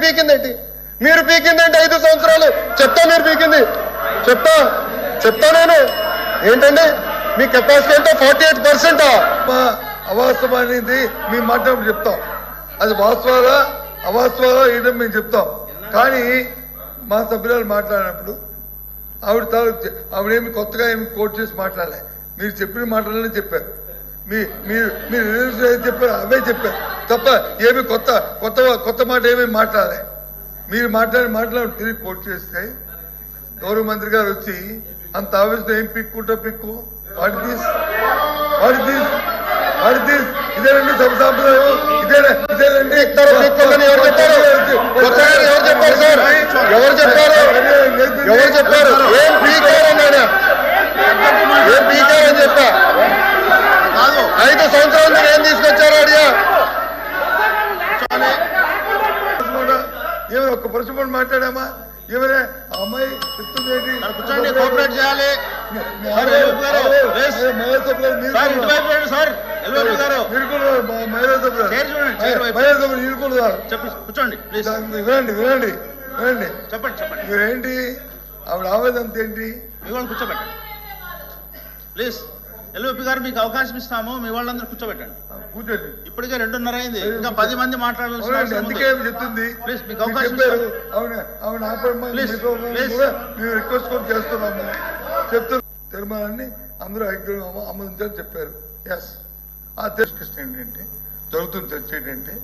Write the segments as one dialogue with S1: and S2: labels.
S1: పీకిందేంటి? మీరు పీకిందేంటి 5 సంవత్సరాలు? చెప్తా మీరు పీకింది, చెప్తా నేను ఏంటండి మీ కెపాసిటీ అంటే 48%.
S2: అవాస్తవానికి మీ మాట్లాడి చెప్తాం, అది వాస్తవాలా అవాస్తవాలా ఏంటో మేము చెప్తాం. కానీ మా సభ్యురాలు మాట్లాడినప్పుడు ఆవిడేమి కొత్తగా ఏమి కోట్ చేసి మాట్లాడలే. మీరు చెప్పిన మాటలనే చెప్పారు, మీరు చెప్పారు అవే చెప్పారు తప్ప ఏమి కొత్త మాట ఏమీ మాట్లాడలే. మీరు మాట్లాడి తిరిగి కోట్ చేస్తే గౌరవ మంత్రి గారు వచ్చి అంత ఆవేశం ఏం పిక్కు ఇదేనండి సభ సాంప్రదాయం, ఇదేనండి
S1: ఎవరు చెప్పారు? ఏం పీకారని చెప్పా. 5 సంవత్సరాలు మీరు ఏం తీసుకొచ్చారో అడిగా.
S2: ఏమైనా ఒక్క పరుషుడు మాట్లాడామా? ఏమైనా అమ్మాయి చెప్తుంది ఏంటి?
S3: కోఆపరేట్ చేయాలి.
S2: వినండి
S3: చెప్పండి
S2: మీరేంటి ఆవిడ ఆవేదన ఏంటి?
S3: మీ వాళ్ళు కూర్చోబెట్టండి ప్లీజ్. ఎల్ఓపి గారు మీకు అవకాశం ఇస్తాము, మీ వాళ్ళందరూ కూర్చోబెట్టండి.
S2: కూర్చోండి.
S3: ఇప్పటికే 2:30 అయింది, ఇంకా 10 మంది మాట్లాడాల్సి.
S2: అందుకే చెప్తుంది
S3: ప్లీజ్ మీకు అవకాశం
S2: మేము రిక్వెస్ట్ కూడా చేస్తున్నాము. చెప్తున్న తీర్మానాన్ని అందరూ ఆమోదించాలని చెప్పారు. ఎస్ ఆ కృష్ణ ఏంటంటే జరుగుతున్న చర్చ ఏంటంటే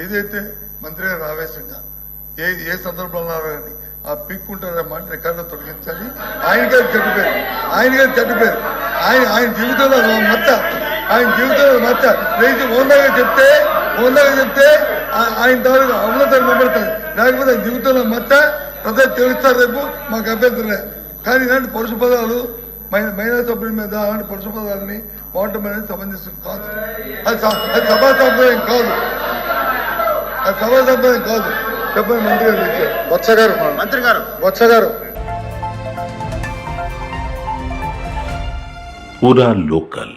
S2: ఏదైతే మంత్రి గారు ఆవేశంగా ఏ సందర్భంలో కానీ ఆ పీక్కుంటారనే మాట రికార్డులో తొలగించాలి. ఆయన గారు చెడ్డపేరు ఆయన జీవితంలో మచ్చ రైతు ఓందాగా చెప్తే ఆయన తాలూకు అమలతను నిలబడతారు. లేకపోతే ఆయన జీవితంలో మచ్చ ప్రజలు తెలుస్తారు. రేపు మాకు అభ్యంతరం లేదు. కానీ ఇలాంటి పరుష పదాలు మహిళా సభ్యుల మీద అలాంటి పరుష పదాలని వాడటం అనేది సమంజసం కాదు. అది సభా సంప్రదాయం కాదు. చెప్పండి
S3: మంత్రి గారు
S1: బొత్స గారు
S4: पूरा लोकल।